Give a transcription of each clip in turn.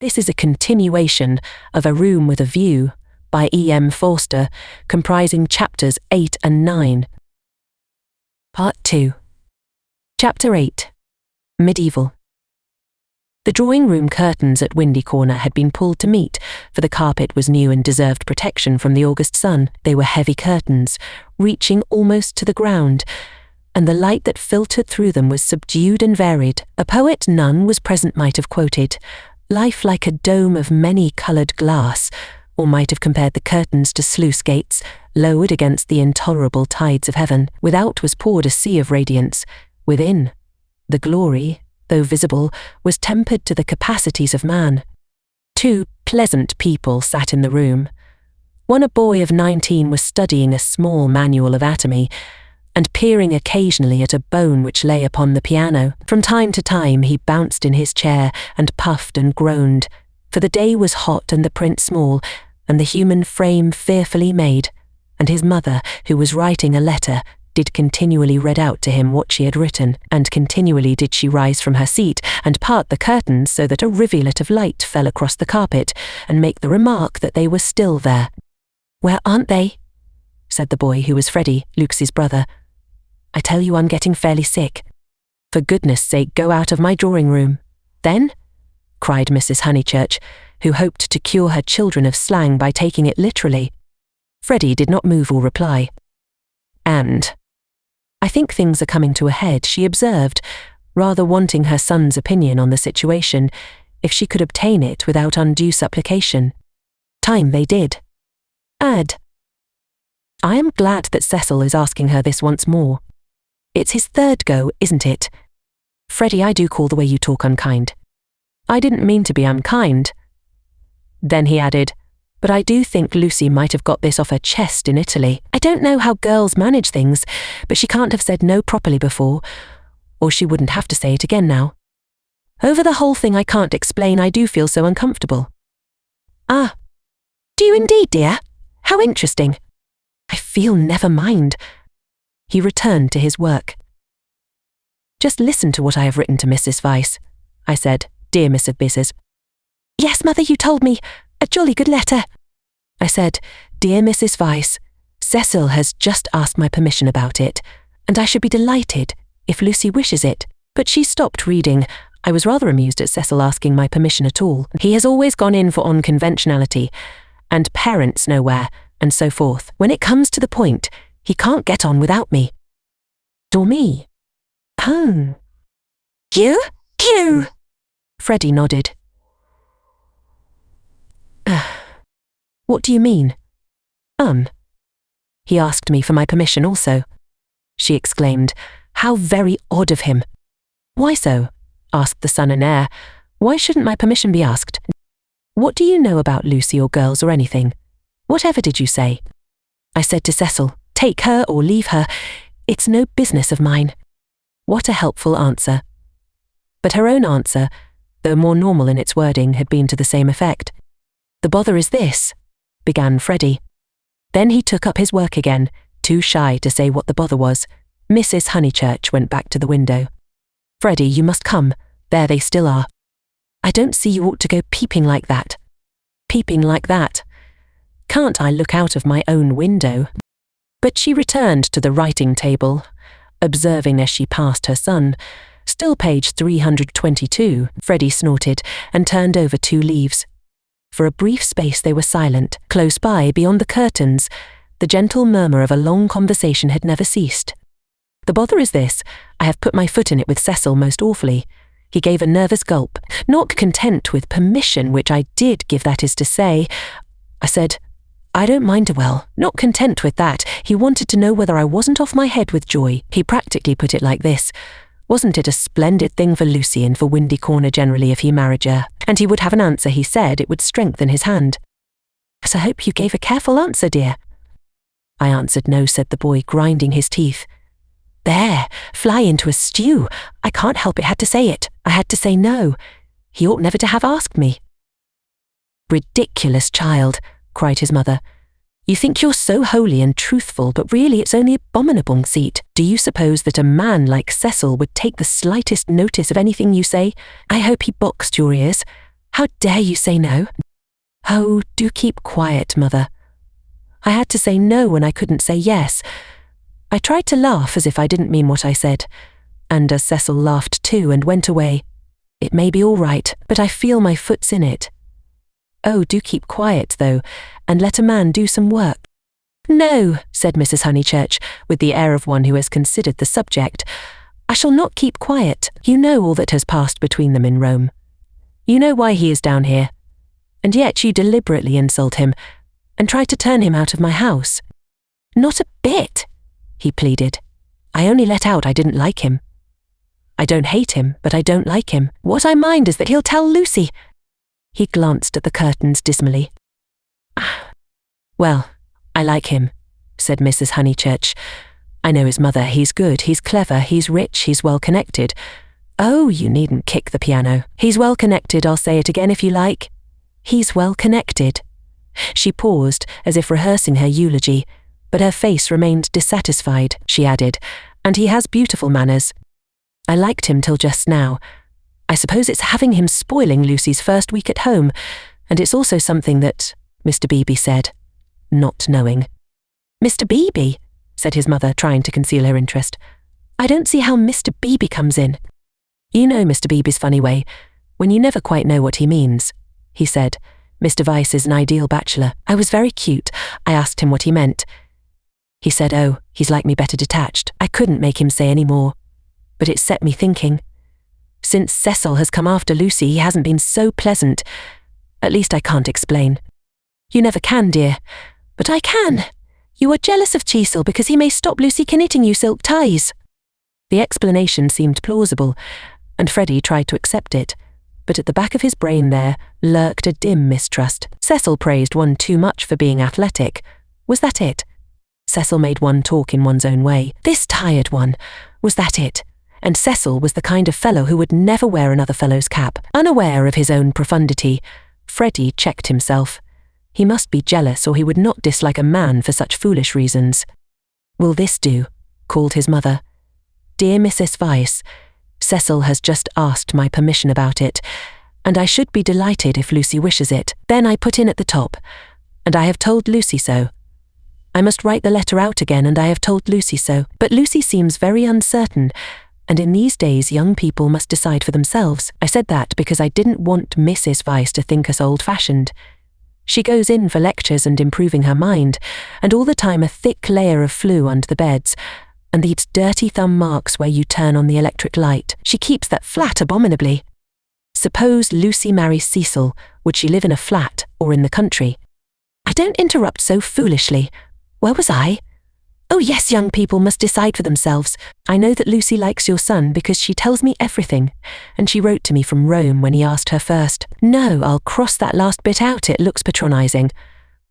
This is a continuation of A Room with a View by E.M. Forster, comprising chapters 8 and 9. Part 2. Chapter 8. Medieval. The drawing-room curtains at Windy Corner had been pulled to meet, for the carpet was new and deserved protection from the August sun. They were heavy curtains, reaching almost to the ground, and the light that filtered through them was subdued and varied. A poet none was present might have quoted, "Life like a dome of many-coloured glass," or might have compared the curtains to sluice gates, lowered against the intolerable tides of heaven. Without was poured a sea of radiance. Within, the glory, though visible, was tempered to the capacities of man. Two pleasant people sat in the room. One, a boy of 19, was studying a small manual of anatomy, and peering occasionally at a bone which lay upon the piano. From time to time he bounced in his chair and puffed and groaned, for the day was hot and the print small, and the human frame fearfully made, and his mother, who was writing a letter, did continually read out to him what she had written, and continually did she rise from her seat and part the curtains so that a rivulet of light fell across the carpet, and make the remark that they were still there. "Where aren't they?" said the boy, who was Freddie, Luke's brother. "I tell you I'm getting fairly sick. For goodness sake, go out of my drawing-room." "Then?" cried Mrs. Honeychurch, who hoped to cure her children of slang by taking it literally. Freddie did not move or reply. "And I think things are coming to a head," she observed, rather wanting her son's opinion on the situation, if she could obtain it without undue supplication. Time they did. Add. I am glad that Cecil is asking her this once more. It's his third go, isn't it? Freddie, I do call the way you talk unkind. I didn't mean to be unkind. Then he added, "But I do think Lucy might have got this off her chest in Italy. I don't know how girls manage things, but she can't have said no properly before, or she wouldn't have to say it again now. Over the whole thing I can't explain, I do feel so uncomfortable." "Ah, do you indeed, dear? How interesting." "I feel never mind." He returned to his work. "Just listen to what I have written to Mrs. Vyse," I said, "dear Miss of Bizes." "Yes, mother, you told me. A jolly good letter." I said, "Dear Mrs. Vyse, Cecil has just asked my permission about it, and I should be delighted if Lucy wishes it." But she stopped reading. I was rather amused at Cecil asking my permission at all. He has always gone in for unconventionality, and parents nowhere, and so forth. When it comes to the point, he can't get on without me. Or me. "Oh. You? You?" Freddie nodded. "What do you mean?" He asked me for my permission also." She exclaimed, "How very odd of him." "Why so?" asked the son and heir. "Why shouldn't my permission be asked? What do you know about Lucy or girls or anything? Whatever did you say?" I said to Cecil, "Take her or leave her. It's no business of mine." What a helpful answer. But her own answer, though more normal in its wording, had been to the same effect. "The bother is this," began Freddie. Then he took up his work again, too shy to say what the bother was. Mrs. Honeychurch went back to the window. "Freddie, you must come. There they still are." "I don't see you ought to go peeping like that." "Peeping like that? Can't I look out of my own window?" But she returned to the writing table, observing as she passed her son, "Still page 322, Freddie snorted and turned over 2 leaves. For a brief space they were silent. Close by, beyond the curtains, the gentle murmur of a long conversation had never ceased. "The bother is this, I have put my foot in it with Cecil most awfully." He gave a nervous gulp. "Not content with permission, which I did give, that is to say," I said, "I don't mind a well. Not content with that, he wanted to know whether I wasn't off my head with joy. He practically put it like this: wasn't it a splendid thing for Lucy and for Windy Corner generally if he married her? And he would have an answer, he said. It would strengthen his hand." "So I hope you gave a careful answer, dear." I answered no, said the boy, grinding his teeth. "There, fly into a stew. I can't help it, had to say it. I had to say no. He ought never to have asked me." "Ridiculous child," cried his mother. "You think you're so holy and truthful, but really it's only abominable conceit. Do you suppose that a man like Cecil would take the slightest notice of anything you say? I hope he boxed your ears. How dare you say no? Oh, do keep quiet, Mother. I had to say no when I couldn't say yes. I tried to laugh as if I didn't mean what I said, and as Cecil laughed too and went away. It may be all right, but I feel my foot's in it. Oh, do keep quiet, though, and let a man do some work. No, said Mrs. Honeychurch, with the air of one who has considered the subject. I shall not keep quiet. You know all that has passed between them in Rome. You know why he is down here. And yet you deliberately insult him, and try to turn him out of my house. Not a bit, he pleaded. I only let out I didn't like him. I don't hate him, but I don't like him. What I mind is that he'll tell Lucy. He glanced at the curtains dismally. Well, I like him, said Mrs. Honeychurch. I know his mother. He's good, he's clever, he's rich, he's well connected. Oh, you needn't kick the piano. He's well connected, I'll say it again if you like. He's well connected. She paused, as if rehearsing her eulogy, but her face remained dissatisfied, she added, and he has beautiful manners. I liked him till just now. I suppose it's having him spoiling Lucy's first week at home, and it's also something that Mr. Beebe said, not knowing. Mr. Beebe, said his mother, trying to conceal her interest. I don't see how Mr. Beebe comes in. You know Mr. Beebe's funny way, when you never quite know what he means, he said. Mr. Vyse is an ideal bachelor. I was very cute. I asked him what he meant. He said, oh, he's like me better detached. I couldn't make him say any more. But it set me thinking. Since Cecil has come after Lucy, he hasn't been so pleasant. At least I can't explain. You never can, dear. But I can. You are jealous of Cecil because he may stop Lucy knitting you silk ties. The explanation seemed plausible, and Freddie tried to accept it. But at the back of his brain there lurked a dim mistrust. Cecil praised one too much for being athletic. Was that it? Cecil made one talk in one's own way. This tired one. Was that it? And Cecil was the kind of fellow who would never wear another fellow's cap. Unaware of his own profundity, Freddie checked himself. He must be jealous, or he would not dislike a man for such foolish reasons. Will this do? Called his mother. Dear Mrs. Vyse, Cecil has just asked my permission about it, and I should be delighted if Lucy wishes it. Then I put in at the top, and I have told Lucy so. I must write the letter out again, and I have told Lucy so. But Lucy seems very uncertain, and in these days young people must decide for themselves. I said that because I didn't want Mrs. Vyse to think us old-fashioned. She goes in for lectures and improving her mind, and all the time a thick layer of flue under the beds, and these dirty thumb marks where you turn on the electric light. She keeps that flat abominably. Suppose Lucy marries Cecil, would she live in a flat or in the country? I don't interrupt so foolishly. Where was I? Oh yes, young people must decide for themselves. I know that Lucy likes your son because she tells me everything, and she wrote to me from Rome when he asked her first. No, I'll cross that last bit out, it looks patronising.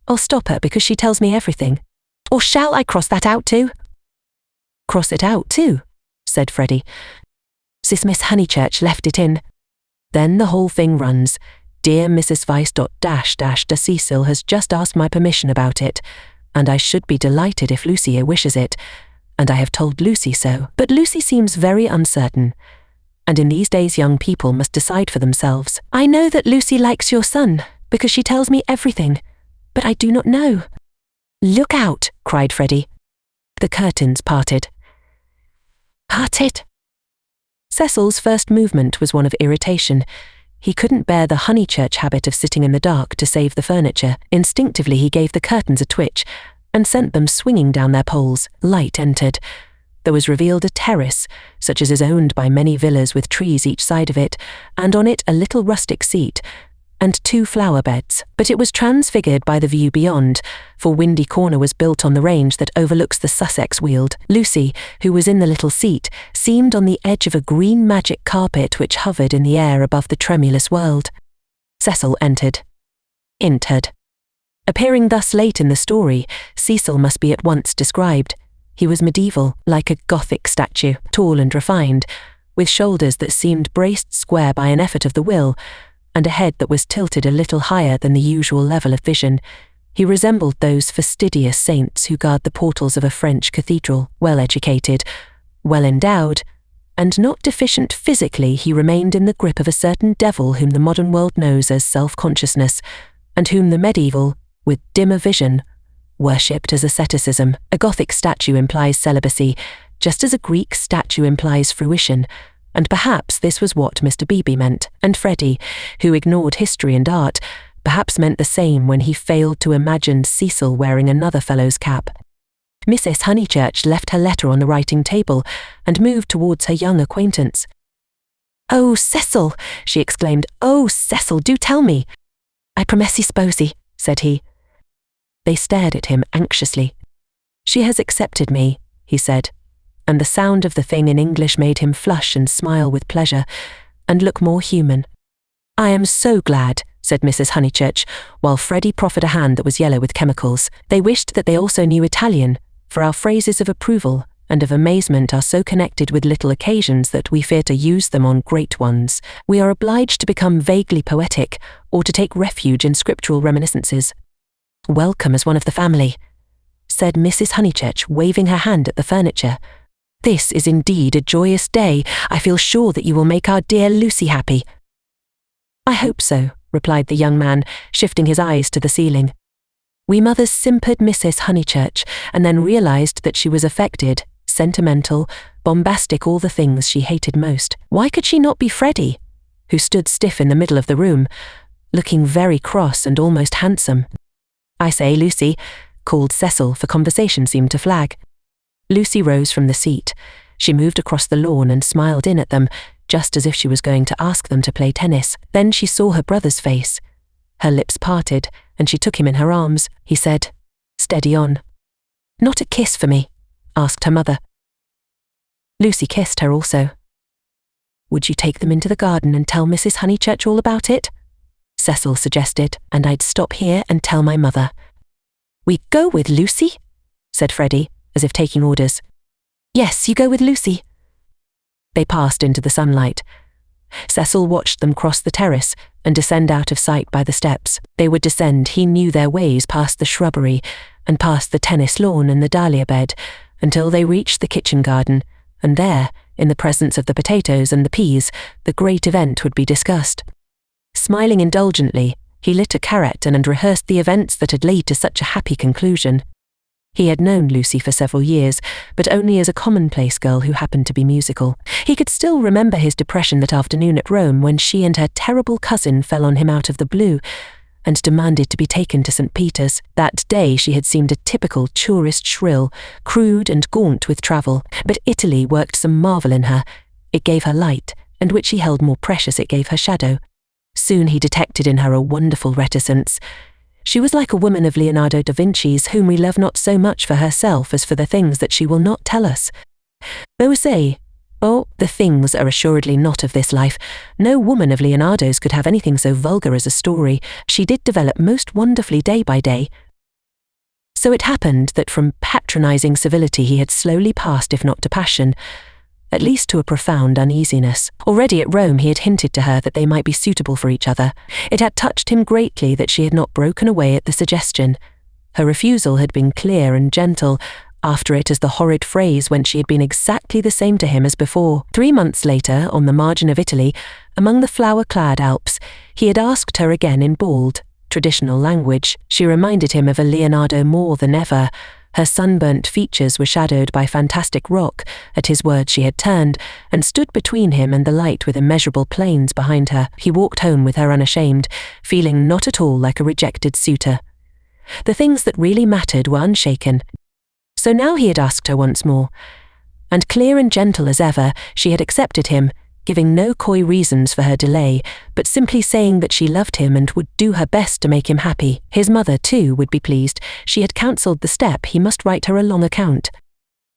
I'll stop her because she tells me everything. Or shall I cross that out too? Cross it out too, said Freddie. Sis Miss Honeychurch left it in. Then the whole thing runs. Dear Mrs. Vyse ... de Cecil has just asked my permission about it, and I should be delighted if Lucy wishes it, and I have told Lucy so. But Lucy seems very uncertain, and in these days young people must decide for themselves. I know that Lucy likes your son, because she tells me everything, but I do not know. Look out, cried Freddie. The curtains parted. Parted? Cecil's first movement was one of irritation. He couldn't bear the Honeychurch habit of sitting in the dark to save the furniture. Instinctively he gave the curtains a twitch and sent them swinging down their poles. Light entered. There was revealed a terrace, such as is owned by many villas with trees each side of it, and on it a little rustic seat, and 2 flower beds. But it was transfigured by the view beyond, for Windy Corner was built on the range that overlooks the Sussex Weald. Lucy, who was in the little seat, seemed on the edge of a green magic carpet which hovered in the air above the tremulous world. Cecil entered. Appearing thus late in the story, Cecil must be at once described. He was medieval, like a Gothic statue, tall and refined, with shoulders that seemed braced square by an effort of the will, and a head that was tilted a little higher than the usual level of vision. He resembled those fastidious saints who guard the portals of a French cathedral, well educated, well endowed, and not deficient physically, he remained in the grip of a certain devil whom the modern world knows as self-consciousness, and whom the medieval, with dimmer vision, worshipped as asceticism. A Gothic statue implies celibacy, just as a Greek statue implies fruition, and perhaps this was what Mr. Beebe meant, and Freddie, who ignored history and art, perhaps meant the same when he failed to imagine Cecil wearing another fellow's cap. Mrs. Honeychurch left her letter on the writing table and moved towards her young acquaintance. "Oh, Cecil," she exclaimed. "Oh, Cecil, do tell me." "I promessi sposi," said he. They stared at him anxiously. "She has accepted me," he said, and the sound of the thing in English made him flush and smile with pleasure, and look more human. "I am so glad," said Mrs. Honeychurch, while Freddie proffered a hand that was yellow with chemicals. They wished that they also knew Italian, for our phrases of approval and of amazement are so connected with little occasions that we fear to use them on great ones. We are obliged to become vaguely poetic or to take refuge in scriptural reminiscences. "Welcome as one of the family," said Mrs. Honeychurch, waving her hand at the furniture. "This is indeed a joyous day. I feel sure that you will make our dear Lucy happy." "I hope so," replied the young man, shifting his eyes to the ceiling. We mothers simpered Mrs. Honeychurch, and then realized that she was affected, sentimental, bombastic, all the things she hated most. Why could she not be Freddie, who stood stiff in the middle of the room, looking very cross and almost handsome? "I say, Lucy," called Cecil, for conversation seemed to flag. Lucy rose from the seat. She moved across the lawn and smiled in at them, just as if she was going to ask them to play tennis. Then she saw her brother's face. Her lips parted, and she took him in her arms. He said, "Steady on." "Not a kiss for me?" asked her mother. Lucy kissed her also. "Would you take them into the garden and tell Mrs. Honeychurch all about it?" Cecil suggested, "and I'd stop here and tell my mother." "We go with Lucy?" said Freddie, as if taking orders. "Yes, you go with Lucy." They passed into the sunlight. Cecil watched them cross the terrace and descend out of sight by the steps. They would descend, he knew their ways, past the shrubbery and past the tennis lawn and the dahlia bed, until they reached the kitchen garden, and there, in the presence of the potatoes and the peas, the great event would be discussed. Smiling indulgently, he lit a carrot and rehearsed the events that had led to such a happy conclusion. He had known Lucy for several years, but only as a commonplace girl who happened to be musical. He could still remember his depression that afternoon at Rome when she and her terrible cousin fell on him out of the blue and demanded to be taken to St. Peter's. That day she had seemed a typical tourist shrill, crude and gaunt with travel, but Italy worked some marvel in her. It gave her light, and which he held more precious it gave her shadow. Soon he detected in her a wonderful reticence. She was like a woman of Leonardo da Vinci's whom we love not so much for herself as for the things that she will not tell us. Though say, oh, the things are assuredly not of this life. No woman of Leonardo's could have anything so vulgar as a story. She did develop most wonderfully day by day. So it happened that from patronizing civility he had slowly passed, if not to passion, at least to a profound uneasiness. Already at Rome he had hinted to her that they might be suitable for each other. It had touched him greatly that she had not broken away at the suggestion. Her refusal had been clear and gentle. After it, as the horrid phrase went, she had been exactly the same to him as before. 3 months later, on the margin of Italy, among the flower-clad Alps, he had asked her again in bald, traditional language. She reminded him of a Leonardo more than ever. Her sunburnt features were shadowed by fantastic rock. At his word she had turned, and stood between him and the light with immeasurable plains behind her. He walked home with her unashamed, feeling not at all like a rejected suitor. The things that really mattered were unshaken. So now he had asked her once more, and clear and gentle as ever, she had accepted him, giving no coy reasons for her delay, but simply saying that she loved him and would do her best to make him happy. His mother, too, would be pleased. She had counselled the step he must write her a long account.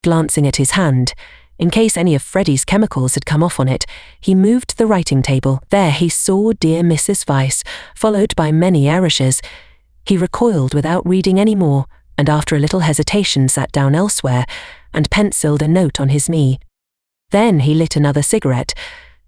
Glancing at his hand, in case any of Freddie's chemicals had come off on it, he moved the writing table. There he saw dear Mrs. Weiss, followed by many Arishes. He recoiled without reading any more, and after a little hesitation sat down elsewhere and penciled a note on his knee. Then he lit another cigarette,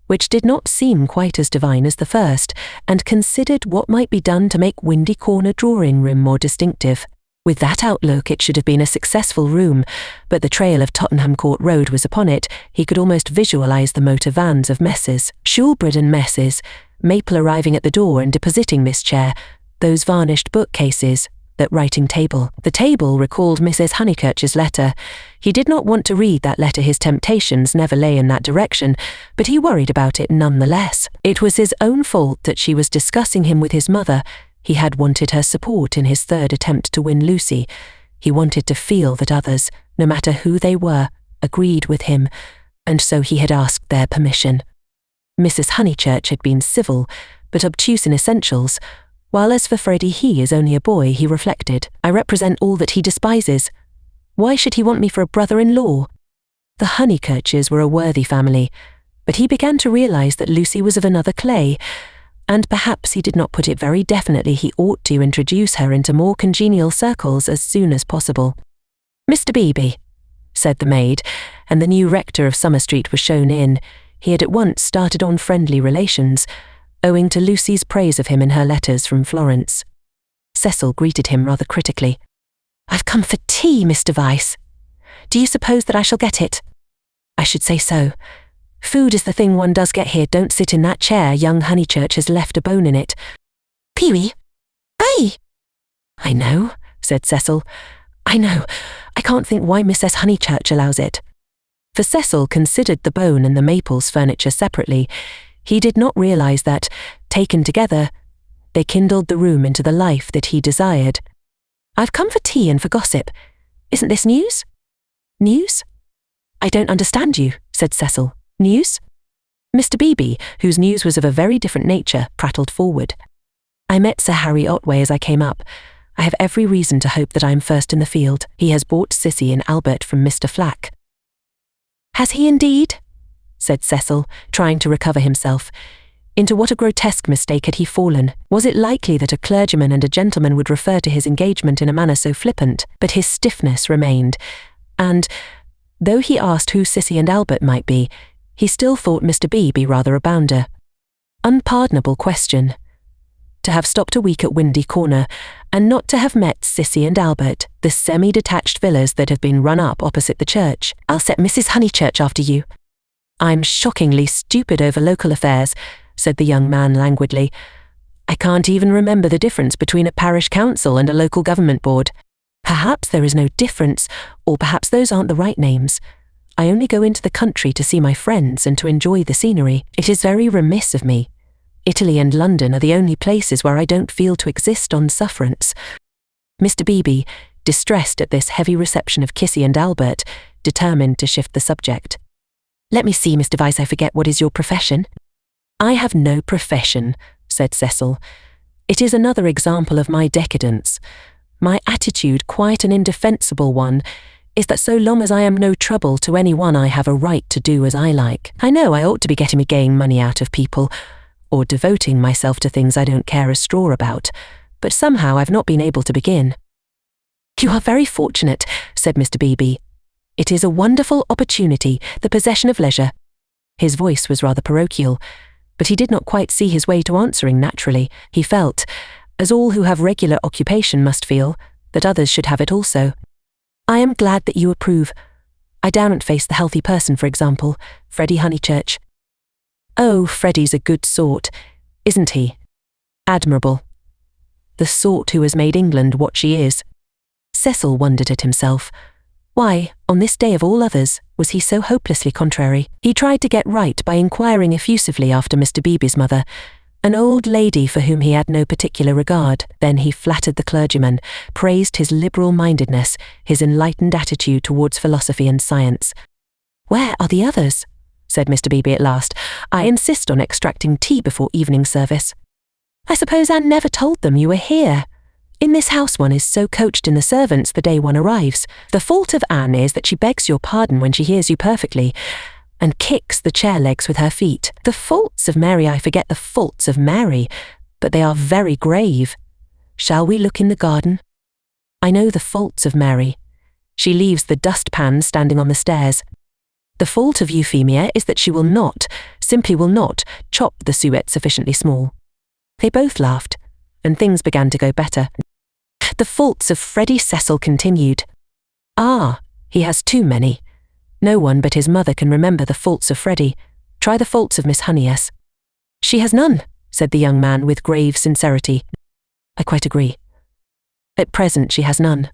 which did not seem quite as divine as the first, and considered what might be done to make Windy Corner drawing room more distinctive. With that outlook, it should have been a successful room, but the trail of Tottenham Court Road was upon it. He could almost visualise the motor vans of Messrs. Shulbred and Messrs. Maple arriving at the door and depositing this chair, those varnished bookcases, that writing table. The table recalled Mrs. Honeychurch's letter. He did not want to read that letter. His temptations never lay in that direction, but he worried about it nonetheless. It was his own fault that she was discussing him with his mother. He had wanted her support in his third attempt to win Lucy. He wanted to feel that others, no matter who they were, agreed with him, and so he had asked their permission. Mrs. Honeychurch had been civil, but obtuse in essentials, while as for Freddie, he is only a boy, he reflected. I represent all that he despises. Why should he want me for a brother-in-law? The Honeychurches were a worthy family, but he began to realise that Lucy was of another clay, and perhaps he did not put it very definitely. He ought to introduce her into more congenial circles as soon as possible. "Mr. Beebe," said the maid, and the new rector of Summer Street was shown in. He had at once started on friendly relations, owing to Lucy's praise of him in her letters from Florence. Cecil greeted him rather critically. "I've come for tea, Mr. Vyse. Do you suppose that I shall get it?" "I should say so. Food is the thing one does get here. Don't sit in that chair. Young Honeychurch has left a bone in it." "Pee-wee? Aye." "I know," said Cecil. "I know. I can't think why Mrs. Honeychurch allows it." For Cecil considered the bone and the Maples furniture separately. He did not realise that, taken together, they kindled the room into the life that he desired. "I've come for tea and for gossip. Isn't this news?" "News? I don't understand you," said Cecil. "News?" Mr. Beebe, whose news was of a very different nature, prattled forward. "I met Sir Harry Otway as I came up. I have every reason to hope that I am first in the field. He has bought Cissy and Albert from Mr. Flack." "Has he indeed?" said Cecil, trying to recover himself. Into what a grotesque mistake had he fallen? Was it likely that a clergyman and a gentleman would refer to his engagement in a manner so flippant? But his stiffness remained, and, though he asked who Cissy and Albert might be, he still thought Mr. Beebe rather a bounder. Unpardonable question. To have stopped a week at Windy Corner, and not to have met Cissy and Albert, the semi-detached villas that have been run up opposite the church. "I'll set Mrs. Honeychurch after you." "I'm shockingly stupid over local affairs," said the young man languidly. "I can't even remember the difference between a parish council and a local government board. Perhaps there is no difference, or perhaps those aren't the right names. I only go into the country to see my friends and to enjoy the scenery. It is very remiss of me. Italy and London are the only places where I don't feel to exist on sufferance." Mr. Beebe, distressed at this heavy reception of Kissy and Albert, determined to shift the subject. "Let me see, Mr. Vyse, I forget, what is your profession?" "I have no profession," said Cecil. "It is another example of my decadence. My attitude, quite an indefensible one, is that so long as I am no trouble to anyone, I have a right to do as I like. I know I ought to be getting money out of people, or devoting myself to things I don't care a straw about, but somehow I've not been able to begin." "You are very fortunate," said Mr. Beebe. "It is a wonderful opportunity, the possession of leisure." His voice was rather parochial, but he did not quite see his way to answering naturally. He felt, as all who have regular occupation must feel, that others should have it also. "I am glad that you approve. I daren't face the healthy person, for example, Freddie Honeychurch." "Oh, Freddie's a good sort, isn't he? Admirable. The sort who has made England what she is." Cecil wondered at himself. Why, on this day of all others, was he so hopelessly contrary? He tried to get right by inquiring effusively after Mr. Beebe's mother, an old lady for whom he had no particular regard. Then he flattered the clergyman, praised his liberal-mindedness, his enlightened attitude towards philosophy and science. "Where are the others?" said Mr. Beebe at last. "I insist on extracting tea before evening service." "I suppose Anne never told them you were here. In this house one is so coached in the servants the day one arrives. The fault of Anne is that she begs your pardon when she hears you perfectly, and kicks the chair legs with her feet. The faults of Mary, I forget the faults of Mary, but they are very grave. Shall we look in the garden? I know the faults of Mary. She leaves the dustpan standing on the stairs. The fault of Euphemia is that she will not, simply will not, chop the suet sufficiently small." They both laughed, and things began to go better. "The The faults of Freddie, Cecil continued. Ah, he has too many. No one but his mother can remember the faults of Freddie. Try the faults of Miss Honeyes. She has none, said the young man with grave sincerity. I quite agree. At present she has none.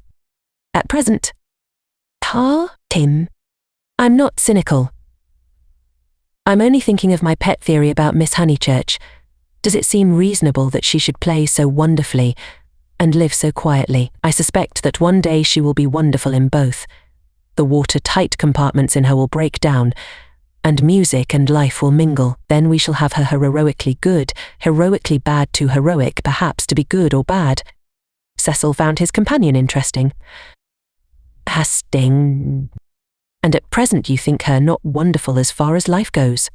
At present? Tim. I'm not cynical. I'm only thinking of my pet theory about Miss Honeychurch. Does it seem reasonable that she should play so wonderfully and live so quietly? I suspect that one day she will be wonderful in both. The watertight compartments in her will break down, and music and life will mingle. Then we shall have her heroically good, heroically bad, too heroic perhaps to be good or bad. Cecil found his companion interesting. Hasting. And at present you think her not wonderful as far as life goes?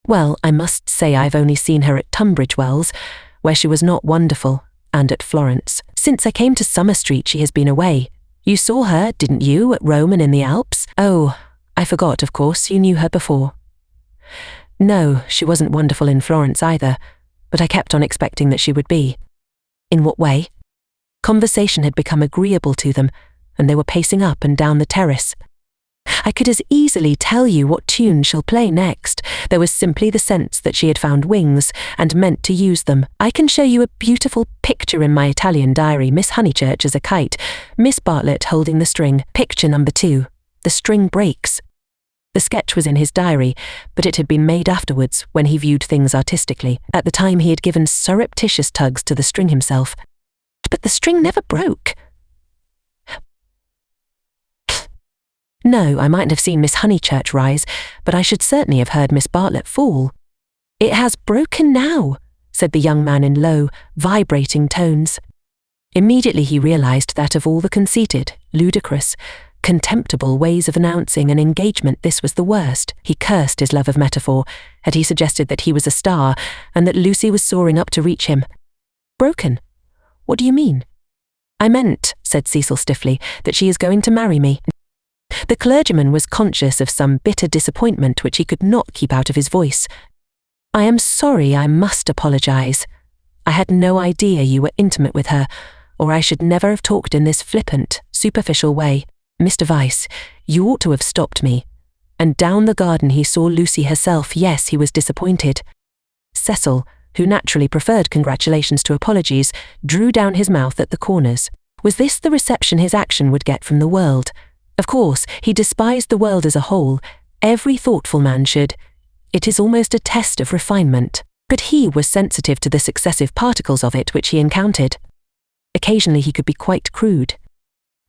Well, I must say I've only seen her at Tunbridge Wells, where she was not wonderful, and at Florence. Since I came to Summer Street she has been away. You saw her, didn't you, at Rome and in the Alps? Oh, I forgot, of course, you knew her before. No, she wasn't wonderful in Florence either, but I kept on expecting that she would be. In what way? Conversation had become agreeable to them, and they were pacing up and down the terrace. I could as easily tell you what tune she'll play next. There was simply the sense that she had found wings and meant to use them. I can show you a beautiful picture in my Italian diary. Miss Honeychurch as a kite, Miss Bartlett holding the string. Picture number 2. The string breaks. The sketch was in his diary, but it had been made afterwards when he viewed things artistically. At the time he had given surreptitious tugs to the string himself. But the string never broke. No, I mightn't have seen Miss Honeychurch rise, but I should certainly have heard Miss Bartlett fall. It has broken now, said the young man in low, vibrating tones. Immediately he realized that of all the conceited, ludicrous, contemptible ways of announcing an engagement, this was the worst. He cursed his love of metaphor, had he suggested that he was a star, and that Lucy was soaring up to reach him. Broken? What do you mean? I meant, said Cecil stiffly, that she is going to marry me. The clergyman was conscious of some bitter disappointment which he could not keep out of his voice. I am sorry, I must apologize. I had no idea you were intimate with her, or I should never have talked in this flippant, superficial way. Mr. Vyse, you ought to have stopped me. And down the garden he saw Lucy herself. Yes, he was disappointed. Cecil, who naturally preferred congratulations to apologies, drew down his mouth at the corners. Was this the reception his action would get from the world? Of course, he despised the world as a whole. Every thoughtful man should. It is almost a test of refinement. But he was sensitive to the successive particles of it which he encountered. Occasionally he could be quite crude.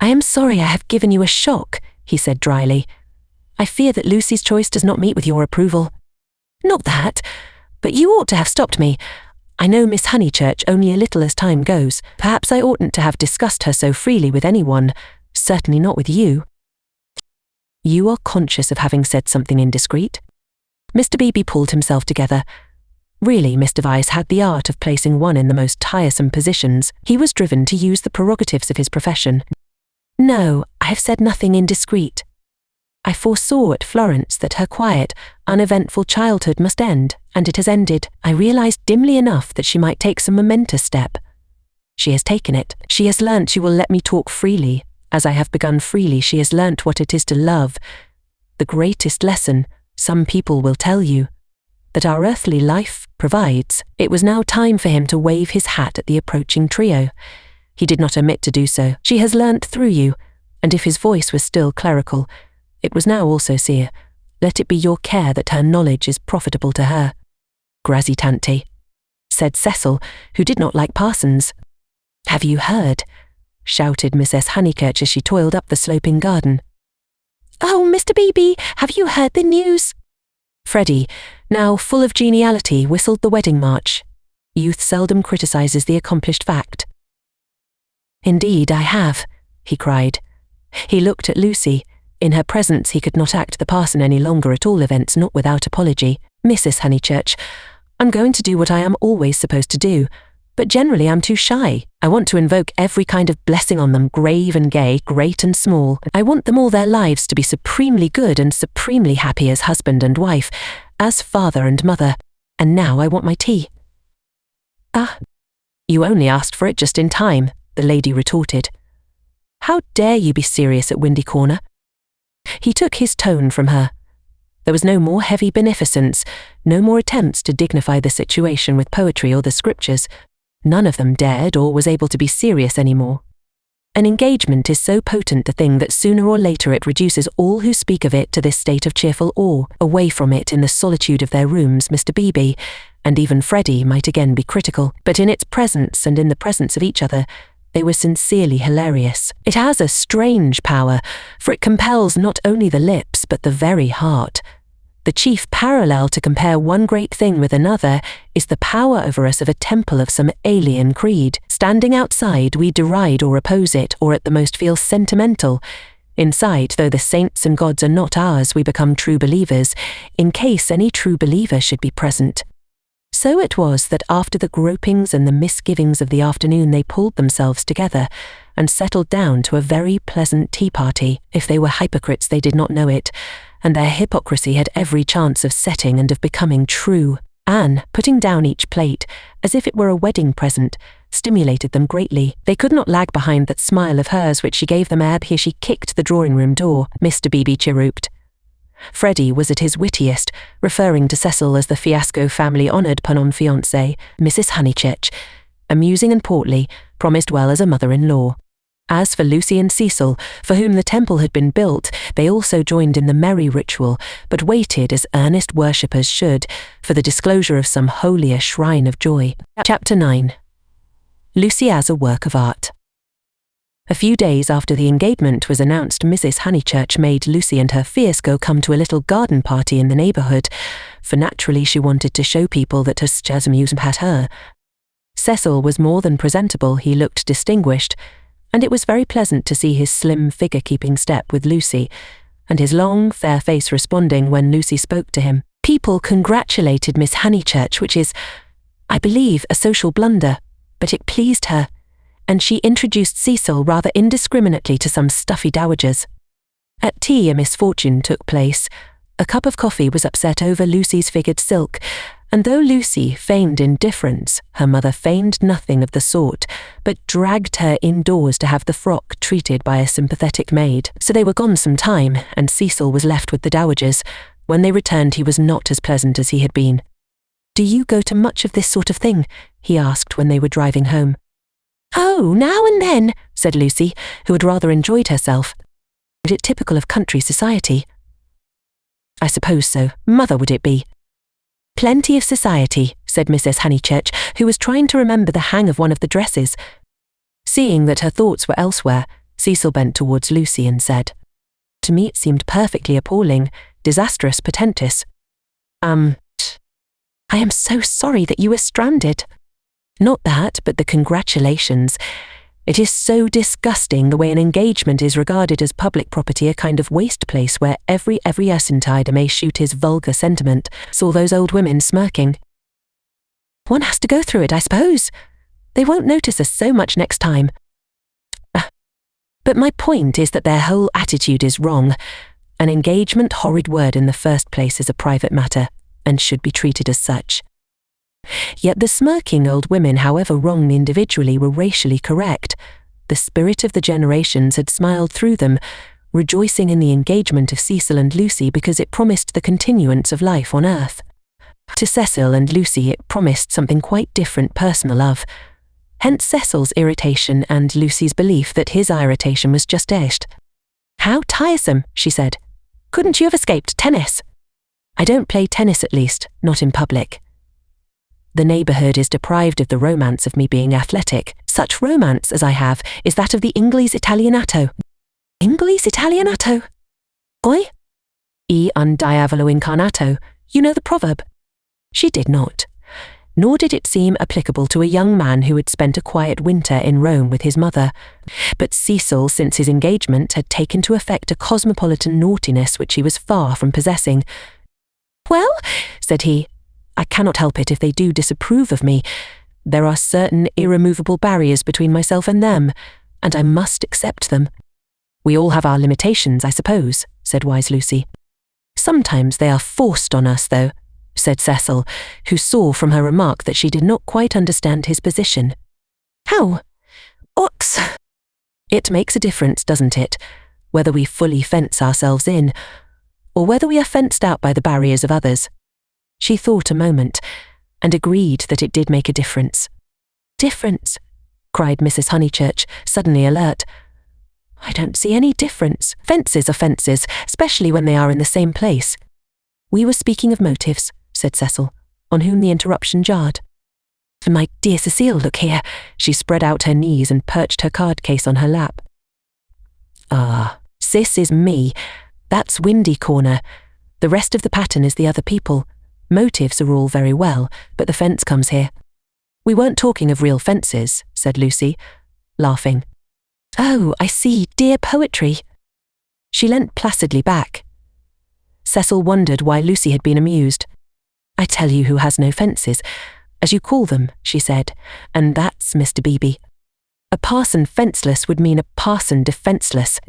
I am sorry I have given you a shock, he said dryly. I fear that Lucy's choice does not meet with your approval. Not that, but you ought to have stopped me. I know Miss Honeychurch only a little as time goes. Perhaps I oughtn't to have discussed her so freely with anyone, certainly not with you. You are conscious of having said something indiscreet? Mr. Beebe pulled himself together. Really, Mr. Vyse had the art of placing one in the most tiresome positions. He was driven to use the prerogatives of his profession. No, I have said nothing indiscreet. I foresaw at Florence that her quiet, uneventful childhood must end, and it has ended. I realized dimly enough that she might take some momentous step. She has taken it. She has learnt she will let me talk freely. As I have begun freely, she has learnt what it is to love. The greatest lesson, some people will tell you, that our earthly life provides. It was now time for him to wave his hat at the approaching trio. He did not omit to do so. She has learnt through you, and if his voice was still clerical, it was now also seer. Let it be your care that her knowledge is profitable to her. Grazie tanti, said Cecil, who did not like parsons. Have you heard? Shouted Mrs. Honeychurch as she toiled up the sloping garden. Oh, Mr. Beebe, have you heard the news? Freddie, now full of geniality, whistled the wedding march. Youth seldom criticizes the accomplished fact. Indeed, I have, he cried. He looked at Lucy. In her presence he could not act the parson any longer, at all events not without apology. Mrs. Honeychurch, I'm going to do what I am always supposed to do, but generally I'm too shy. I want to invoke every kind of blessing on them, grave and gay, great and small. I want them all their lives to be supremely good and supremely happy as husband and wife, as father and mother. And now I want my tea. Ah, you only asked for it just in time, the lady retorted. "How dare you be serious at Windy Corner?" He took his tone from her. There was no more heavy beneficence, no more attempts to dignify the situation with poetry or the scriptures. None of them dared or was able to be serious anymore. An engagement is so potent a thing that sooner or later it reduces all who speak of it to this state of cheerful awe. Away from it in the solitude of their rooms, Mr. Beebe, and even Freddie, might again be critical, but in its presence and in the presence of each other, they were sincerely hilarious. It has a strange power, for it compels not only the lips but the very heart. The chief parallel to compare one great thing with another is the power over us of a temple of some alien creed. Standing outside, we deride or oppose it, or at the most feel sentimental. Inside, though the saints and gods are not ours, we become true believers, in case any true believer should be present. So it was that after the gropings and the misgivings of the afternoon they pulled themselves together and settled down to a very pleasant tea party. If they were hypocrites, they did not know it, and their hypocrisy had every chance of setting and of becoming true. Anne, putting down each plate, as if it were a wedding present, stimulated them greatly. They could not lag behind that smile of hers which she gave them ere she kicked the drawing-room door. Mr. Beebe chirruped. Freddie was at his wittiest, referring to Cecil as the fiasco family-honoured Panon fiancée, Mrs. Honeychurch, amusing and portly, promised well as a mother-in-law. As for Lucy and Cecil, for whom the temple had been built, they also joined in the merry ritual, but waited as earnest worshippers should, for the disclosure of some holier shrine of joy. Chapter 9. Lucy as a work of art. A few days after the engagement was announced, Mrs. Honeychurch made Lucy and her fiasco come to a little garden party in the neighbourhood, for naturally she wanted to show people that her spasm had her. Cecil was more than presentable, he looked distinguished, and it was very pleasant to see his slim figure keeping step with Lucy, and his long, fair face responding when Lucy spoke to him. People congratulated Miss Honeychurch, which is, I believe, a social blunder, but it pleased her, and she introduced Cecil rather indiscriminately to some stuffy dowagers. At tea a misfortune took place. A cup of coffee was upset over Lucy's figured silk, and though Lucy feigned indifference, her mother feigned nothing of the sort, but dragged her indoors to have the frock treated by a sympathetic maid. So they were gone some time, and Cecil was left with the dowagers. When they returned he was not as pleasant as he had been. "Do you go to much of this sort of thing?" he asked when they were driving home. "Oh, now and then," said Lucy, who had rather enjoyed herself. "Is it typical of country society?" "I suppose so. Mother, would it be?" "Plenty of society," said Mrs. Honeychurch, who was trying to remember the hang of one of the dresses. Seeing that her thoughts were elsewhere, Cecil bent towards Lucy and said, "To me it seemed perfectly appalling, disastrous, portentous. I am so sorry that you were stranded." "Not that, but the congratulations. It is so disgusting the way an engagement is regarded as public property, a kind of waste place where every Essentider may shoot his vulgar sentiment. Saw those old women smirking. One has to go through it, I suppose. They won't notice us so much next time. But my point is that their whole attitude is wrong. An engagement, horrid word in the first place, is a private matter, and should be treated as such." Yet the smirking old women, however wrong individually, were racially correct. The spirit of the generations had smiled through them, rejoicing in the engagement of Cecil and Lucy because it promised the continuance of life on earth. To Cecil and Lucy it promised something quite different, personal love. Hence Cecil's irritation and Lucy's belief that his irritation was just echt. "How tiresome," she said. "Couldn't you have escaped tennis?" "I don't play tennis, at least, not in public. The neighbourhood is deprived of the romance of me being athletic. Such romance as I have is that of the Inglese Italianato." "Inglese Italianato? Oi? E un diavolo incarnato. You know the proverb?" She did not, nor did it seem applicable to a young man who had spent a quiet winter in Rome with his mother. But Cecil, since his engagement, had taken to effect a cosmopolitan naughtiness which he was far from possessing. "Well," said he, "I cannot help it if they do disapprove of me. There are certain irremovable barriers between myself and them, and I must accept them." "We all have our limitations, I suppose," said wise Lucy. "Sometimes they are forced on us, though," said Cecil, who saw from her remark that she did not quite understand his position. "How? Ox?" It makes a difference, doesn't it, whether we fully fence ourselves in, or whether we are fenced out by the barriers of others. She thought a moment, and agreed that it did make a difference. Difference? Cried Mrs. Honeychurch, suddenly alert. I don't see any difference. Fences are fences, especially when they are in the same place. We were speaking of motives, said Cecil, on whom the interruption jarred. My dear Cecile, look here. She spread out her knees and perched her card case on her lap. Ah, Cis is me. That's Windy Corner. The rest of the pattern is the other people. Motives are all very well, but the fence comes here. We weren't talking of real fences, said Lucy, laughing. Oh, I see, dear poetry. She leant placidly back. Cecil wondered why Lucy had been amused. I tell you who has no fences, as you call them, she said, and that's Mr. Beebe. A parson fenceless would mean a parson defenceless.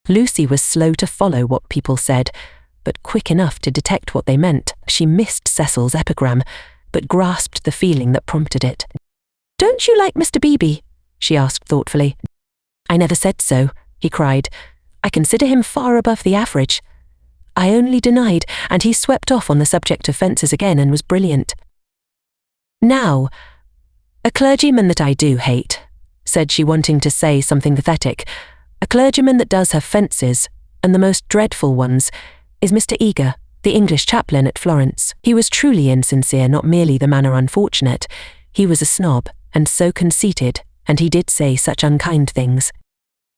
Lucy was slow to follow what people said, but quick enough to detect what they meant. She missed Cecil's epigram, but grasped the feeling that prompted it. Don't you like Mr. Beebe? She asked thoughtfully. I never said so, he cried. I consider him far above the average. I only denied, and he swept off on the subject of fences again and was brilliant. Now, a clergyman that I do hate, said she, wanting to say something pathetic, a clergyman that does have fences, and the most dreadful ones, is Mr. Eager, the English chaplain at Florence. He was truly insincere, not merely the manner unfortunate. He was a snob, and so conceited, and he did say such unkind things.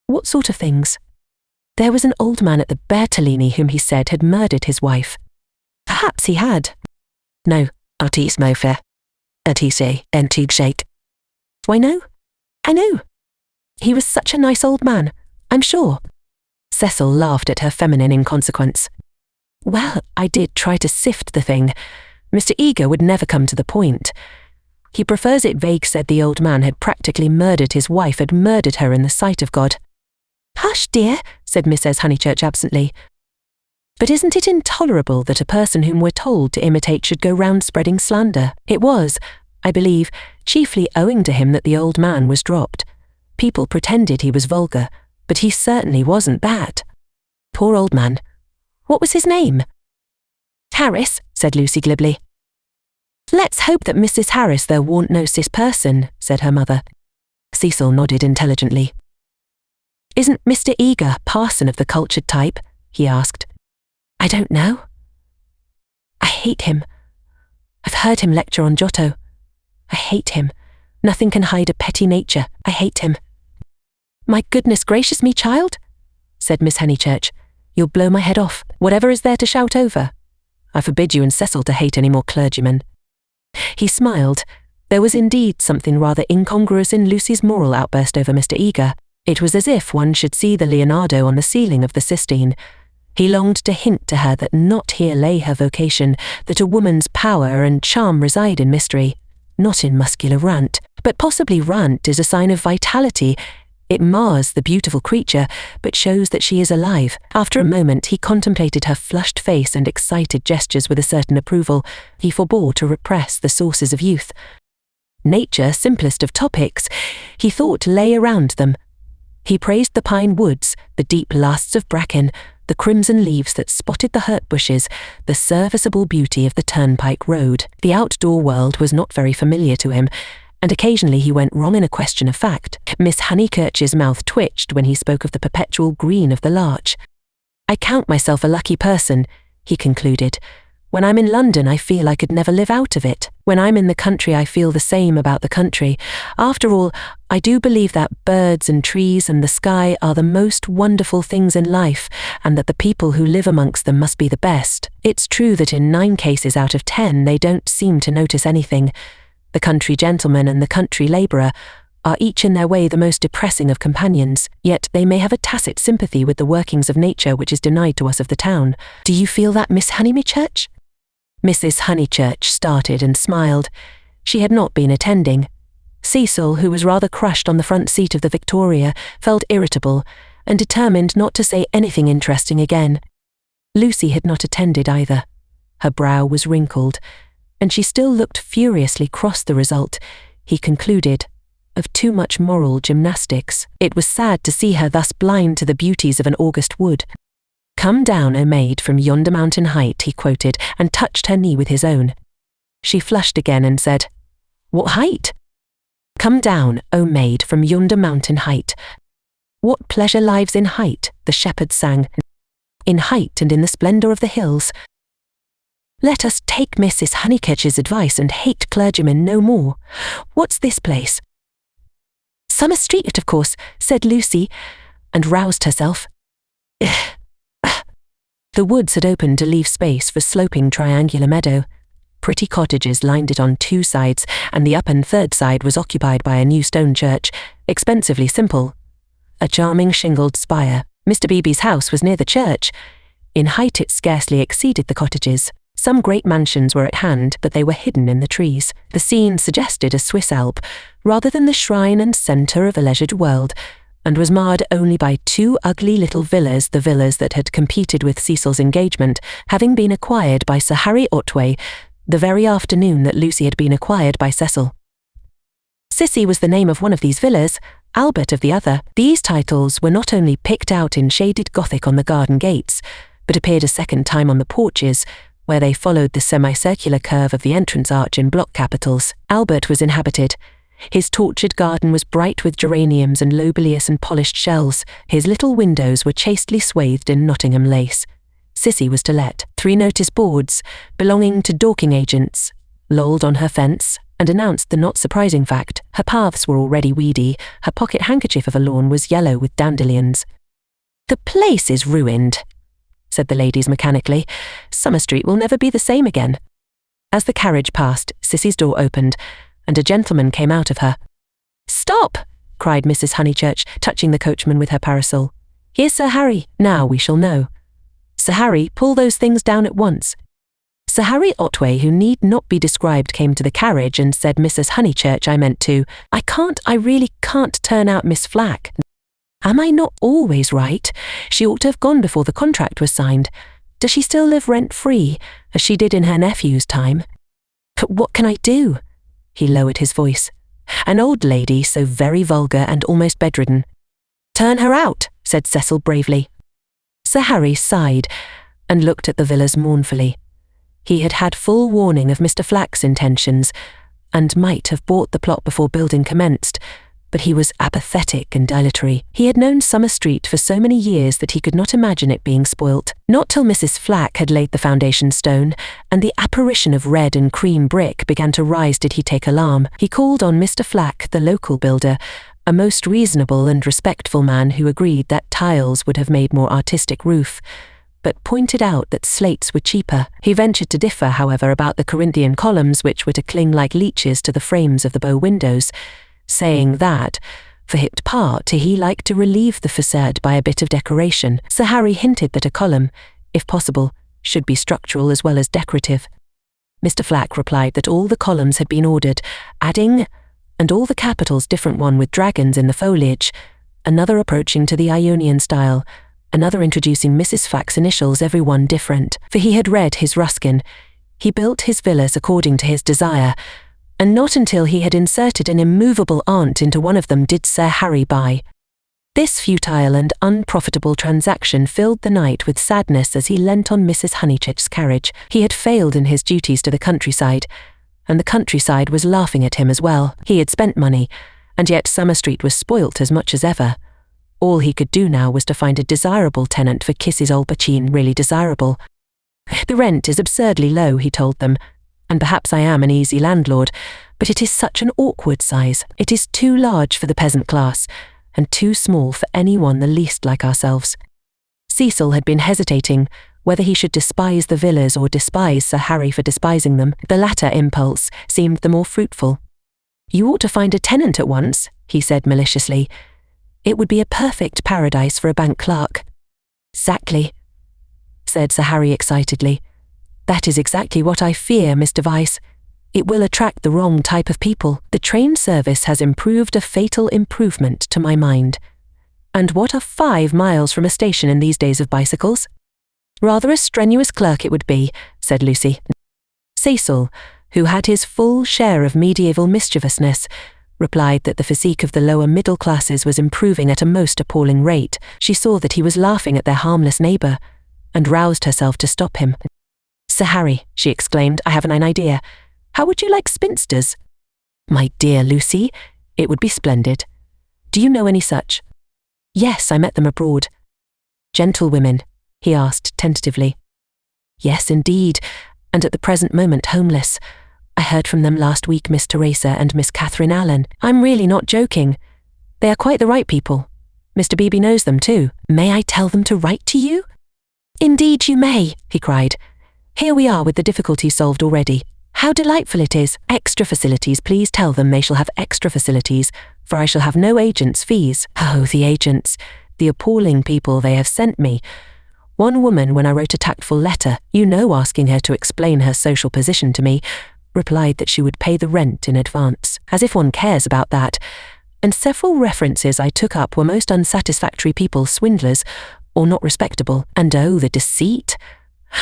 What sort of things? There was an old man at the Bertolini whom he said had murdered his wife. Perhaps he had. No, artis mofer. Artise, entig shake. Why no? I know. He was such a nice old man, I'm sure. Cecil laughed at her feminine inconsequence. Well, I did try to sift the thing. Mr. Eager would never come to the point. He prefers it vague, said the old man had practically murdered his wife, had murdered her in the sight of God. Hush, dear, said Mrs. Honeychurch absently. But isn't it intolerable that a person whom we're told to imitate should go round spreading slander? It was, I believe, chiefly owing to him that the old man was dropped. People pretended he was vulgar, but he certainly wasn't that. Poor old man. What was his name? Harris, said Lucy glibly. Let's hope that Mrs. Harris there warn't no cis person, said her mother. Cecil nodded intelligently. Isn't Mr. Eager parson of the cultured type? He asked. I don't know. I hate him. I've heard him lecture on Giotto. I hate him. Nothing can hide a petty nature. I hate him. My goodness gracious me, child, said Miss Honeychurch. You'll blow my head off. Whatever is there to shout over? I forbid you and Cecil to hate any more clergymen. He smiled. There was indeed something rather incongruous in Lucy's moral outburst over Mr. Eager. It was as if one should see the Leonardo on the ceiling of the Sistine. He longed to hint to her that not here lay her vocation, that a woman's power and charm reside in mystery, not in muscular rant. But possibly rant is a sign of vitality. It mars the beautiful creature, but shows that she is alive. After a moment he contemplated her flushed face and excited gestures with a certain approval. He forbore to repress the sources of youth. Nature, simplest of topics, he thought lay around them. He praised the pine woods, the deep lasts of bracken, the crimson leaves that spotted the hurt bushes, the serviceable beauty of the turnpike road. The outdoor world was not very familiar to him, and occasionally he went wrong in a question of fact. Miss Honeychurch's mouth twitched when he spoke of the perpetual green of the larch. I count myself a lucky person, he concluded. When I'm in London, I feel I could never live out of it. When I'm in the country, I feel the same about the country. After all, I do believe that birds and trees and the sky are the most wonderful things in life, and that the people who live amongst them must be the best. It's true that in 9 cases out of 10 they don't seem to notice anything. The country gentleman and the country labourer are each in their way the most depressing of companions, yet they may have a tacit sympathy with the workings of nature which is denied to us of the town. Do you feel that, Miss Honeychurch? Mrs. Honeychurch started and smiled. She had not been attending. Cecil, who was rather crushed on the front seat of the Victoria, felt irritable and determined not to say anything interesting again. Lucy had not attended either. Her brow was wrinkled, and she still looked furiously cross the result. He concluded, of too much moral gymnastics. It was sad to see her thus blind to the beauties of an August wood. "Come down, O maid, from yonder mountain height," he quoted, and touched her knee with his own. She flushed again and said, "What height?" "Come down, O maid, from yonder mountain height." "What pleasure lives in height?" the shepherd sang. "In height and in the splendour of the hills. Let us take Mrs. Honeychurch's advice and hate clergymen no more. What's this place?" "Summer Street, of course," said Lucy, and roused herself. The woods had opened to leave space for sloping triangular meadow. Pretty cottages lined it on two sides, and the up and third side was occupied by a new stone church, expensively simple. A charming shingled spire. Mr. Beebe's house was near the church. In height it scarcely exceeded the cottages. Some great mansions were at hand, but they were hidden in the trees. The scene suggested a Swiss Alp, rather than the shrine and centre of a leisured world, and was marred only by two ugly little villas, the villas that had competed with Cecil's engagement, having been acquired by Sir Harry Otway the very afternoon that Lucy had been acquired by Cecil. Cissy was the name of one of these villas, Albert of the other. These titles were not only picked out in shaded Gothic on the garden gates, but appeared a second time on the porches, where they followed the semicircular curve of the entrance arch in block capitals. Albert was inhabited. His tortured garden was bright with geraniums and lobelias and polished shells. His little windows were chastely swathed in Nottingham lace. Cissy was to let. 3 notice boards, belonging to Dorking agents, lolled on her fence, and announced the not surprising fact: her paths were already weedy, her pocket handkerchief of a lawn was yellow with dandelions. "The place is ruined," said the ladies mechanically. "Summer Street will never be the same again." As the carriage passed, Cissy's door opened, and a gentleman came out of her. "Stop!" cried Mrs. Honeychurch, touching the coachman with her parasol. "Here's Sir Harry. Now we shall know. Sir Harry, pull those things down at once." Sir Harry Otway, who need not be described, came to the carriage and said, "Mrs. Honeychurch, I meant to. I really can't turn out Miss Flack. Am I not always right? She ought to have gone before the contract was signed. Does she still live rent-free, as she did in her nephew's time? But what can I do?" He lowered his voice. "An old lady, so very vulgar and almost bedridden." "Turn her out," said Cecil bravely. Sir Harry sighed and looked at the villas mournfully. He had had full warning of Mr. Flack's intentions, and might have bought the plot before building commenced, but he was apathetic and dilatory. He had known Summer Street for so many years that he could not imagine it being spoilt. Not till Mrs. Flack had laid the foundation stone, and the apparition of red and cream brick began to rise, did he take alarm. He called on Mr. Flack, the local builder, a most reasonable and respectful man who agreed that tiles would have made more artistic roof, but pointed out that slates were cheaper. He ventured to differ, however, about the Corinthian columns which were to cling like leeches to the frames of the bow windows, saying that, for his part, he liked to relieve the façade by a bit of decoration. Sir Harry hinted that a column, if possible, should be structural as well as decorative. Mr. Flack replied that all the columns had been ordered, adding, "and all the capitals different, one with dragons in the foliage, another approaching to the Ionian style, another introducing Mrs. Flack's initials, every one different." For he had read his Ruskin. He built his villas according to his desire, and not until he had inserted an immovable aunt into one of them did Sir Harry buy. This futile and unprofitable transaction filled the night with sadness as he leant on Mrs. Honeychurch's carriage. He had failed in his duties to the countryside, and the countryside was laughing at him as well. He had spent money, and yet Summer Street was spoilt as much as ever. All he could do now was to find a desirable tenant for Kiss's old bachine, really desirable. "The rent is absurdly low," he told them, "and perhaps I am an easy landlord, but it is such an awkward size. It is too large for the peasant class, and too small for anyone the least like ourselves." Cecil had been hesitating whether he should despise the villas or despise Sir Harry for despising them. The latter impulse seemed the more fruitful. "You ought to find a tenant at once," he said maliciously. "It would be a perfect paradise for a bank clerk." "Exactly," said Sir Harry excitedly. "That is exactly what I fear, Mr. Vyse. It will attract the wrong type of people. The train service has improved a fatal improvement to my mind. And what are 5 miles from a station in these days of bicycles?" "Rather a strenuous clerk it would be," said Lucy. Cecil, who had his full share of medieval mischievousness, replied that the physique of the lower middle classes was improving at a most appalling rate. She saw that he was laughing at their harmless neighbour, and roused herself to stop him. "Sir Harry," she exclaimed, "I have an idea. How would you like spinsters?" "My dear Lucy, it would be splendid. Do you know any such?" "Yes, I met them abroad." "Gentlewomen?" he asked tentatively. "Yes, indeed, and at the present moment homeless. I heard from them last week, Miss Teresa and Miss Catherine Allen. I'm really not joking. They are quite the right people. Mr. Beebe knows them too. May I tell them to write to you?" "Indeed you may," he cried. "Here we are with the difficulty solved already. How delightful it is. Extra facilities, please tell them they shall have extra facilities, for I shall have no agents' fees. Oh, the agents, the appalling people they have sent me. One woman, when I wrote a tactful letter, asking her to explain her social position to me, replied that she would pay the rent in advance, as if one cares about that, and several references I took up were most unsatisfactory people, swindlers, or not respectable. And oh, the deceit!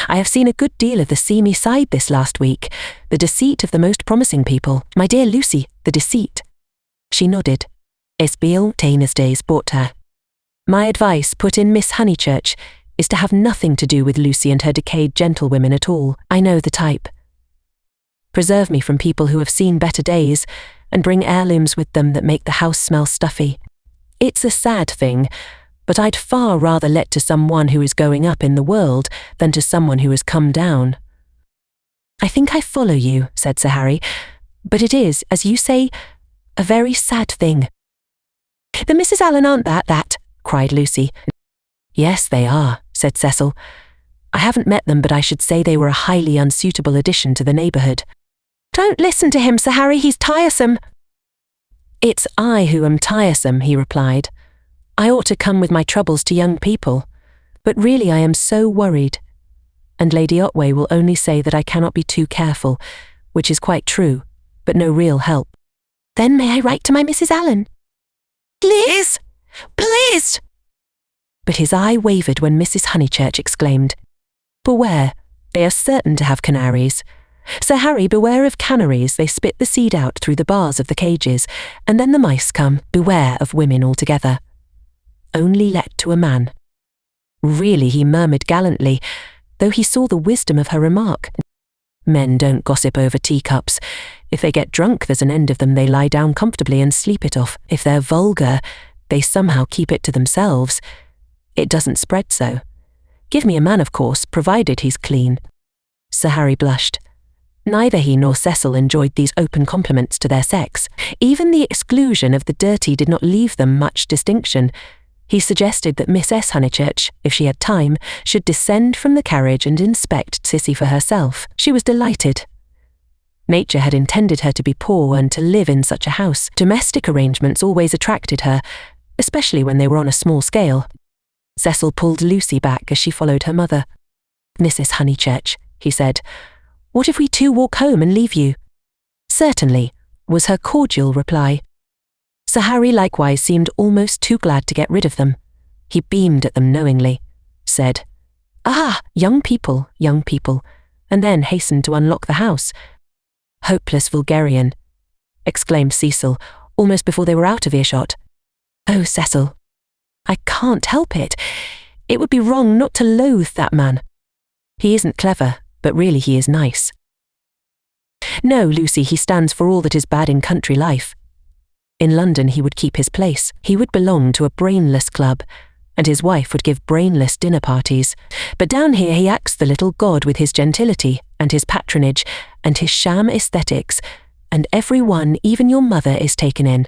I have seen a good deal of the seamy side this last week, the deceit of the most promising people. My dear Lucy, the deceit." She nodded. "Esbiel Tainersdays bought her. My advice," put in Miss Honeychurch, "is to have nothing to do with Lucy and her decayed gentlewomen at all. I know the type. Preserve me from people who have seen better days, and bring heirlooms with them that make the house smell stuffy. It's a sad thing, but I'd far rather let to someone who is going up in the world than to someone who has come down." "I think I follow you," said Sir Harry, "but it is, as you say, a very sad thing." "The Mrs. Allen aren't that," cried Lucy. "Yes, they are," said Cecil. "I haven't met them, but I should say they were a highly unsuitable addition to the neighbourhood." "Don't listen to him, Sir Harry, he's tiresome." "It's I who am tiresome," he replied. "I ought to come with my troubles to young people, but really I am so worried. And Lady Otway will only say that I cannot be too careful, which is quite true, but no real help." "Then may I write to my Mrs. Allen?" "Please, please." But his eye wavered when Mrs. Honeychurch exclaimed, "Beware, they are certain to have canaries. Sir Harry, beware of canaries, they spit the seed out through the bars of the cages, and then the mice come. Beware of women altogether. Only let to a man." "Really," he murmured gallantly, though he saw the wisdom of her remark. "Men don't gossip over teacups. If they get drunk, there's an end of them. They lie down comfortably and sleep it off. If they're vulgar, they somehow keep it to themselves. It doesn't spread so. Give me a man, of course, provided he's clean." Sir Harry blushed. Neither he nor Cecil enjoyed these open compliments to their sex. Even the exclusion of the dirty did not leave them much distinction. He suggested that Miss S. Honeychurch, if she had time, should descend from the carriage and inspect Cissy for herself. She was delighted. Nature had intended her to be poor and to live in such a house. Domestic arrangements always attracted her, especially when they were on a small scale. Cecil pulled Lucy back as she followed her mother. "Mrs. Honeychurch," he said, "what if we two walk home and leave you?" "Certainly," was her cordial reply. Sir Harry likewise seemed almost too glad to get rid of them. He beamed at them knowingly, said, "Ah, young people," and then hastened to unlock the house. "Hopeless vulgarian," exclaimed Cecil, almost before they were out of earshot. "Oh, Cecil, I can't help it. It would be wrong not to loathe that man. He isn't clever, but really he is nice. No, Lucy, he stands for all that is bad in country life. In London he would keep his place. He would belong to a brainless club, and his wife would give brainless dinner parties. But down here he acts the little god with his gentility and his patronage and his sham aesthetics, and every one, even your mother, is taken in."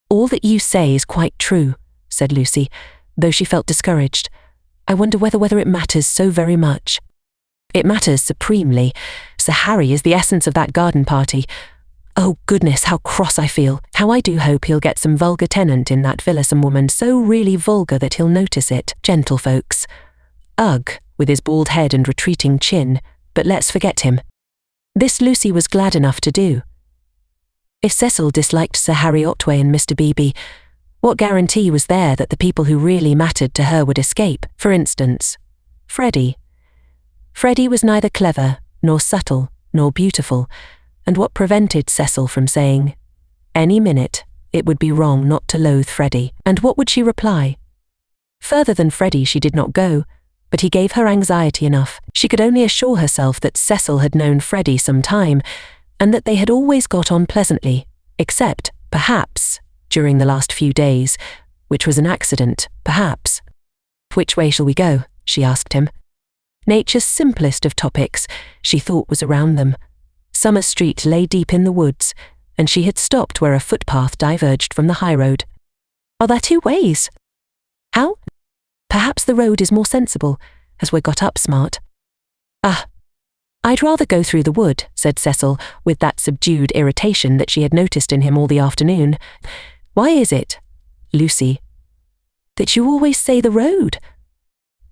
"All that you say is quite true," said Lucy, though she felt discouraged. "I wonder whether it matters so very much." "It matters supremely. Sir Harry is the essence of that garden party. Oh goodness, how cross I feel. How I do hope he'll get some vulgar tenant in that villesome woman, so really vulgar that he'll notice it. Gentlefolks. Ugh, with his bald head and retreating chin, but let's forget him." This Lucy was glad enough to do. If Cecil disliked Sir Harry Otway and Mr. Beebe, what guarantee was there that the people who really mattered to her would escape? For instance, Freddie. Freddie was neither clever, nor subtle, nor beautiful, and what prevented Cecil from saying, Any minute, it would be wrong not to loathe Freddie. And what would she reply? Further than Freddie she did not go, but he gave her anxiety enough. She could only assure herself that Cecil had known Freddie some time, and that they had always got on pleasantly, except, perhaps, during the last few days, which was an accident, perhaps. "Which way shall we go?" she asked him. Nature's simplest of topics, she thought, was around them. Summer Street lay deep in the woods, and she had stopped where a footpath diverged from the high road. "Are there two ways?" "How?" "Perhaps the road is more sensible, as we're got up smart." "Ah, I'd rather go through the wood," said Cecil, with that subdued irritation that she had noticed in him all the afternoon. "Why is it, Lucy, that you always say the road?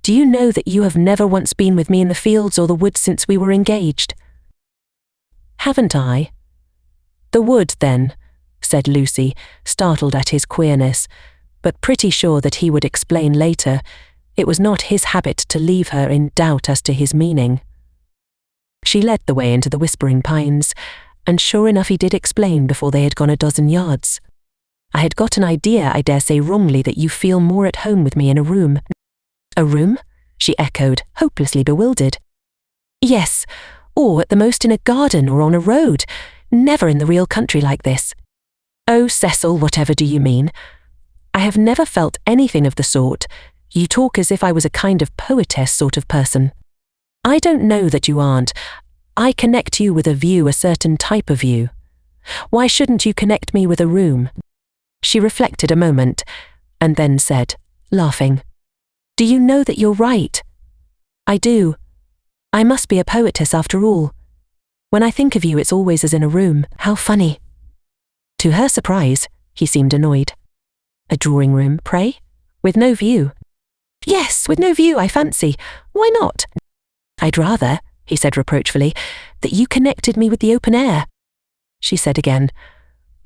Do you know that you have never once been with me in the fields or the woods since we were engaged?" "Haven't I?" "The wood, then," said Lucy, startled at his queerness, but pretty sure that he would explain later. It was not his habit to leave her in doubt as to his meaning. She led the way into the whispering pines, and sure enough he did explain before they had gone a dozen yards. "I had got an idea, I dare say wrongly, that you feel more at home with me in a room." "A room?" she echoed, hopelessly bewildered. "Yes, or at the most in a garden or on a road, never in the real country like this." "Oh, Cecil, whatever do you mean? I have never felt anything of the sort. You talk as if I was a kind of poetess sort of person." "I don't know that you aren't. I connect you with a view, a certain type of view. Why shouldn't you connect me with a room?" She reflected a moment, and then said, laughing, "Do you know that you're right?" "I do. I must be a poetess after all. When I think of you, it's always as in a room. How funny." To her surprise, he seemed annoyed. "A drawing room, pray? With no view?" "Yes, with no view, I fancy. Why not?" "I'd rather," he said reproachfully, "that you connected me with the open air." She said again,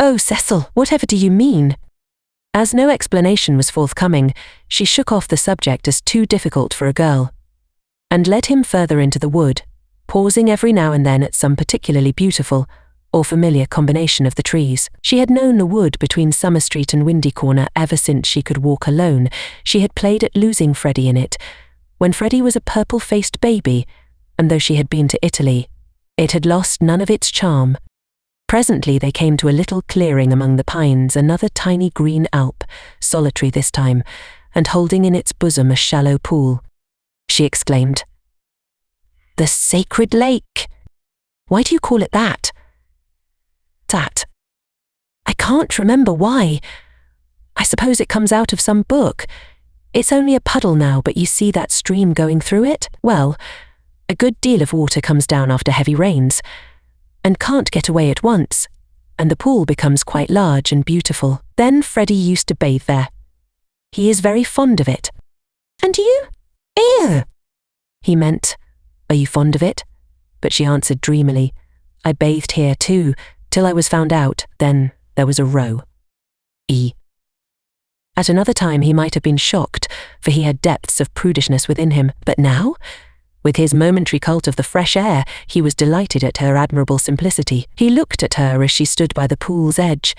"Oh, Cecil, whatever do you mean?" As no explanation was forthcoming, she shook off the subject as too difficult for a girl, and led him further into the wood, pausing every now and then at some particularly beautiful or familiar combination of the trees. She had known the wood between Summer Street and Windy Corner ever since she could walk alone. She had played at losing Freddie in it, when Freddie was a purple-faced baby, and though she had been to Italy, it had lost none of its charm. Presently they came to a little clearing among the pines, another tiny green alp, solitary this time, and holding in its bosom a shallow pool. She exclaimed, "The sacred lake! Why do you call it that?" "That? I can't remember why. I suppose it comes out of some book. It's only a puddle now, but you see that stream going through it? Well, a good deal of water comes down after heavy rains, and can't get away at once, and the pool becomes quite large and beautiful. Then Freddie used to bathe there. He is very fond of it." "And you?" "Ew!" He meant, "Are you fond of it?" But she answered dreamily, "I bathed here too, till I was found out. Then there was a row." At another time he might have been shocked, for he had depths of prudishness within him, but now, with his momentary cult of the fresh air, he was delighted at her admirable simplicity. He looked at her as she stood by the pool's edge.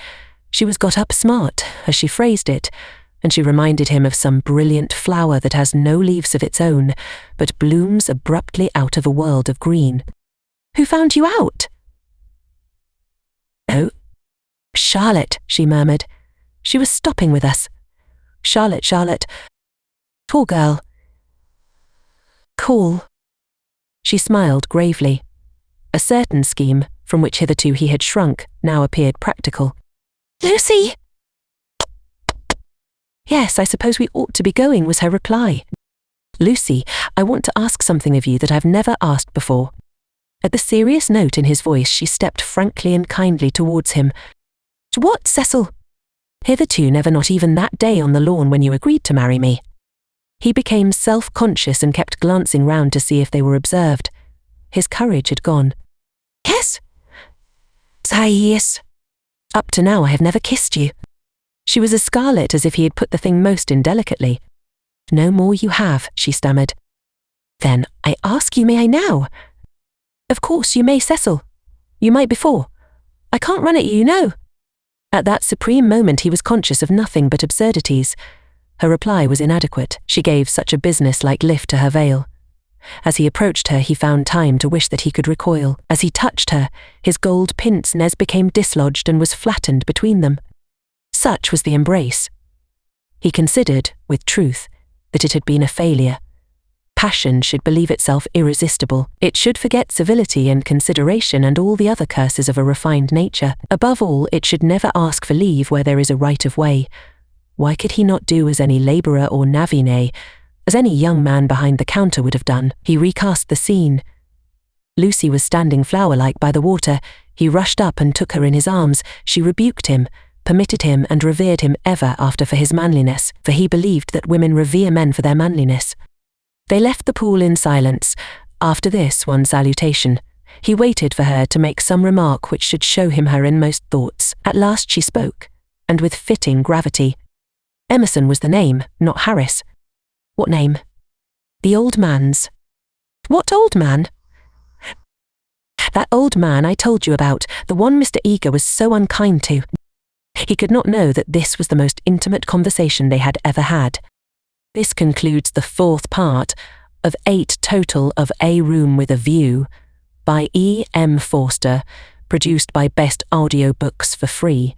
She was got up smart, as she phrased it, and she reminded him of some brilliant flower that has no leaves of its own, but blooms abruptly out of a world of green. "Who found you out?" "Oh, Charlotte," she murmured. "She was stopping with us. Charlotte. Poor girl. Cool." She smiled gravely. A certain scheme, from which hitherto he had shrunk, now appeared practical. "Lucy!" "Yes, I suppose we ought to be going," was her reply. "Lucy, I want to ask something of you that I've never asked before." At the serious note in his voice, she stepped frankly and kindly towards him. "What, Cecil?" "Hitherto never, not even that day on the lawn when you agreed to marry me." He became self-conscious and kept glancing round to see if they were observed. His courage had gone. "Yes? Yes. Up to now I have never kissed you." She was as scarlet as if he had put the thing most indelicately. "No more you have," she stammered. "Then I ask you, may I now?" "Of course you may, Cecil. You might before. I can't run at you, you know." At that supreme moment he was conscious of nothing but absurdities. Her reply was inadequate. She gave such a business-like lift to her veil. As he approached her, he found time to wish that he could recoil. As he touched her, his gold pince-nez became dislodged and was flattened between them. Such was the embrace. He considered, with truth, that it had been a failure. Passion should believe itself irresistible. It should forget civility and consideration and all the other curses of a refined nature. Above all, it should never ask for leave where there is a right of way. Why could he not do as any labourer or navine, as any young man behind the counter would have done? He recast the scene. Lucy was standing flower-like by the water. He rushed up and took her in his arms. She rebuked him, permitted him and revered him ever after for his manliness, for he believed that women revere men for their manliness. They left the pool in silence. After this one salutation, he waited for her to make some remark which should show him her inmost thoughts. At last she spoke, and with fitting gravity. Emerson was the name, not Harris. What name? The old man's. What old man? That old man I told you about, the one Mr. Eager was so unkind to. He could not know that this was the most intimate conversation they had ever had. This concludes the 4th part of 8 total of A Room with a View by E. M. Forster, produced by Best Audio Books for free.